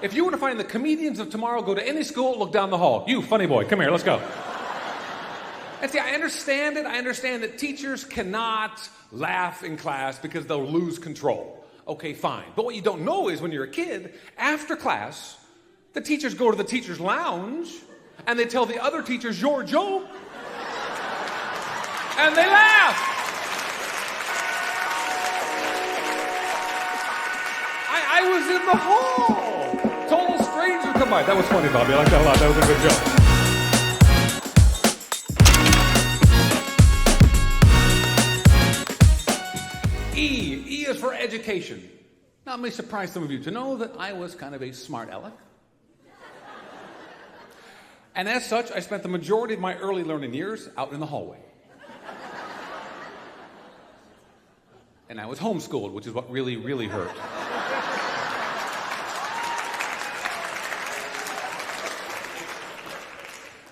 If you were to find the comedians of tomorrow, go to any school, look down the hall. You, funny boy, come here, let's go. And see, I understand it. I understand that teachers cannot laugh in class because they'll lose control. Okay, fine. But what you don't know is when you're a kid, after class, the teachers go to the teacher's lounge and they tell the other teachers your joke. And they laugh. I was in the hall. Total stranger come by. That was funny, Bobby. I like that a lot. That was a good joke. E is for education. Now, it may surprise some of you to know that I was kind of a smart aleck. And as such, I spent the majority of my early learning years out in the hallway. And I was homeschooled, which is what really, really hurt.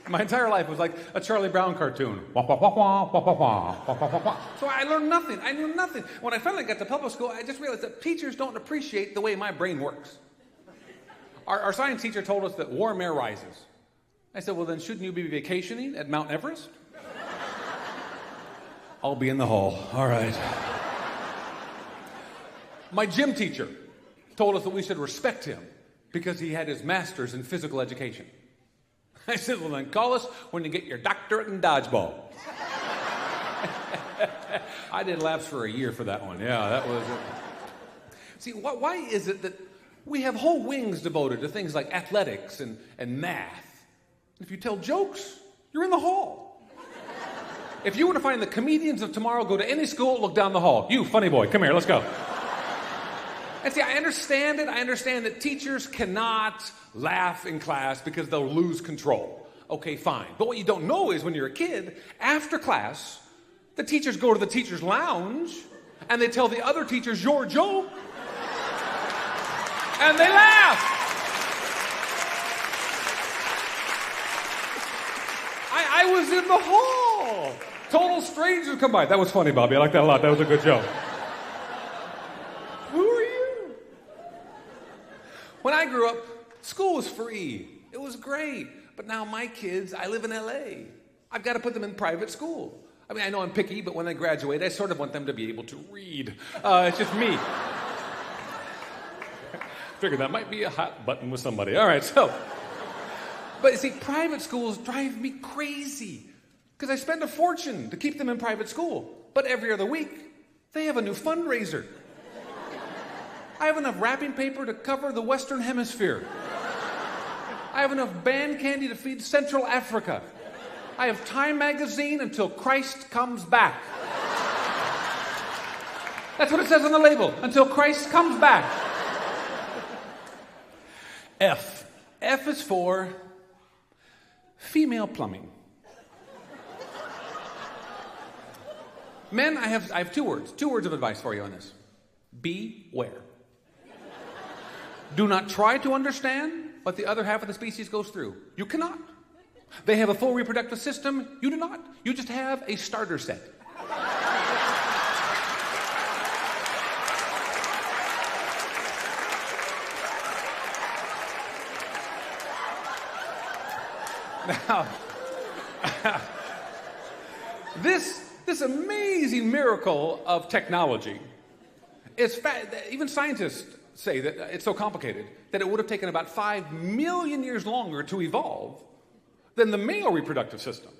My entire life was like a Charlie Brown cartoon. Wah, wah, wah, wah, wah, wah, wah, wah, wah, wah. So I learned nothing. I knew nothing. When I finally got to public school, I just realized that teachers don't appreciate the way my brain works. Our science teacher told us that warm air rises. I said, well, then shouldn't you be vacationing at Mount Everest? I'll be in the hall. All right. My gym teacher told us that we should respect him because he had his master's in physical education. I said, well, then call us when you get your doctorate in dodgeball. I did laps for a year for that one. Yeah, that was it. See, why is it that we have whole wings devoted to things like athletics and math? If you tell jokes, you're in the hall. If you were to find the comedians of tomorrow, go to any school, look down the hall. You, funny boy, come here, let's go. And see, I understand it. I understand that teachers cannot laugh in class because they'll lose control. Okay, fine. But what you don't know is when you're a kid, after class, the teachers go to the teacher's lounge and they tell the other teachers your joke. And they laugh. I was in the hall. Total strangers come by. That was funny, Bobby. I like that a lot. That was a good joke. Who are you? When I grew up, school was free. It was great. But now my kids, I live in LA. I've got to put them in private school. I mean, I know I'm picky, but when they graduate, I sort of want them to be able to read. It's just me. Figured that might be a hot button with somebody. All right, so. But you see, private schools drive me crazy because I spend a fortune to keep them in private school. But every other week, they have a new fundraiser. I have enough wrapping paper to cover the Western Hemisphere. I have enough band candy to feed Central Africa. I have Time magazine until Christ comes back. That's what it says on the label, until Christ comes back. F. F is for female plumbing. Men, I have two words of advice for you on this. Beware. Do not try to understand what the other half of the species goes through. You cannot. They have a full reproductive system. You do not. You just have a starter set. Now, this amazing miracle of technology is even scientists say that it's so complicated that it would have taken about 5 million years longer to evolve than the male reproductive system.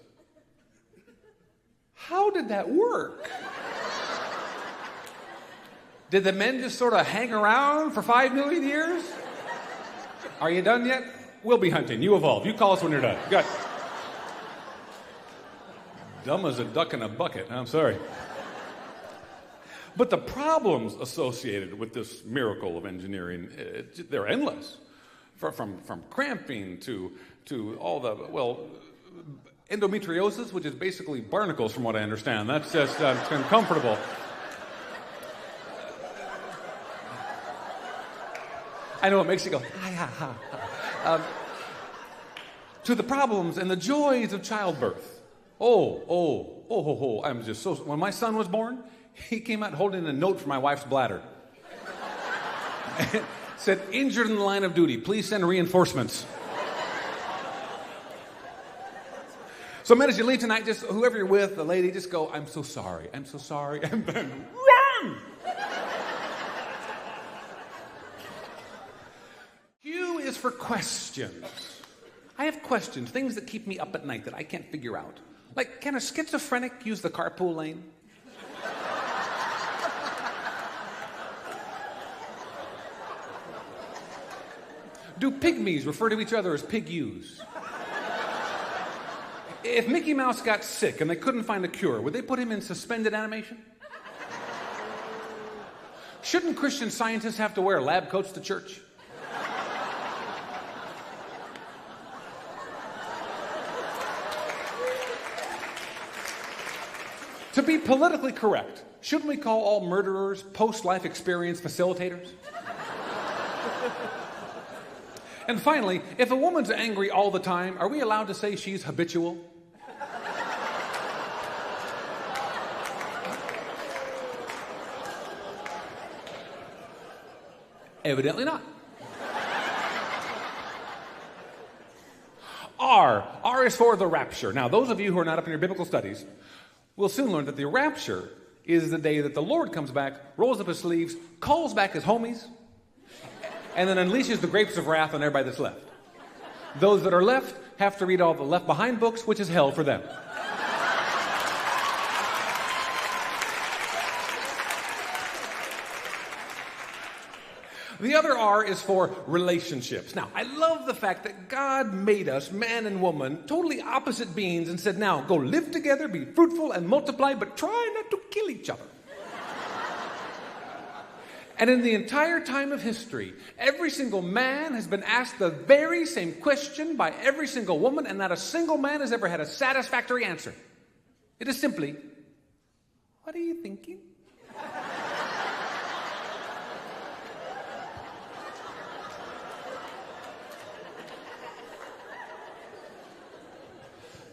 How did that work? Did the men just sort of hang around for 5 million years? Are you done yet? We'll be hunting. You evolve. You call us when you're done. Good. Dumb as a duck in a bucket. I'm sorry. But the problems associated with this miracle of engineering, they're endless. From cramping to all the, endometriosis, which is basically barnacles from what I understand. That's just uncomfortable. I know it makes you go, ha, ha, ha. To the problems and the joys of childbirth. I'm just so, when my son was born, he came out holding a note for my wife's bladder. Said, injured in the line of duty. Please send reinforcements. So, men, as you leave tonight, just whoever you're with, the lady, just go, I'm so sorry, and then run! Q is for questions. I have questions, things that keep me up at night that I can't figure out. Like, can a schizophrenic use the carpool lane? Do pygmies refer to each other as pig-use? If Mickey Mouse got sick and they couldn't find a cure, would they put him in suspended animation? Shouldn't Christian Scientists have to wear lab coats to church? To be politically correct, shouldn't we call all murderers post-life experience facilitators? And finally, if a woman's angry all the time, are we allowed to say she's habitual? Evidently not. R is for the rapture. Now, those of you who are not up in your biblical studies will soon learn that the rapture is the day that the Lord comes back, rolls up his sleeves, calls back his homies, and then unleashes the grapes of wrath on everybody that's left. Those that are left have to read all the Left Behind books, which is hell for them. The other R is for relationships. Now, I love the fact that God made us, man and woman, totally opposite beings and said, now, go live together, be fruitful and multiply, but try not to kill each other. And in the entire time of history, every single man has been asked the very same question by every single woman, and not a single man has ever had a satisfactory answer. It is simply, what are you thinking?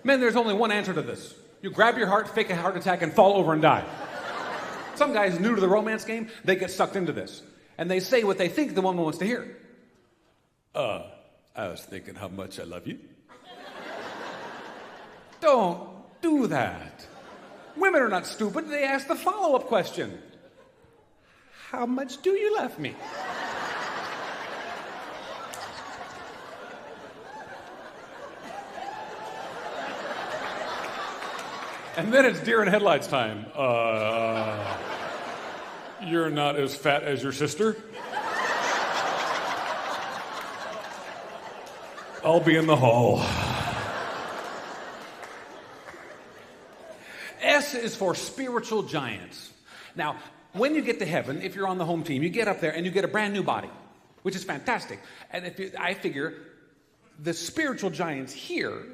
Men, there's only one answer to this. You grab your heart, fake a heart attack, and fall over and die. Some guys new to the romance game, they get sucked into this. And they say what they think the woman wants to hear. I was thinking how much I love you. Don't do that. Women are not stupid. They ask the follow-up question. How much do you love me? And then it's deer in headlights time. You're not as fat as your sister? I'll be in the hall. S is for spiritual giants. Now, when you get to heaven, if you're on the home team, you get up there and you get a brand new body, which is fantastic. And I figure the spiritual giants here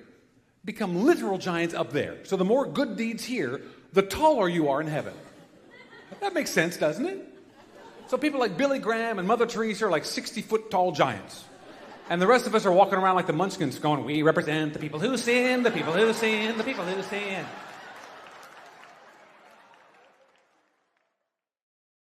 become literal giants up there. So the more good deeds here, the taller you are in heaven. That makes sense, doesn't it? So people like Billy Graham and Mother Teresa are like 60-foot tall giants. And the rest of us are walking around like the Munchkins going, we represent the people who sin, the people who sin, the people who sin.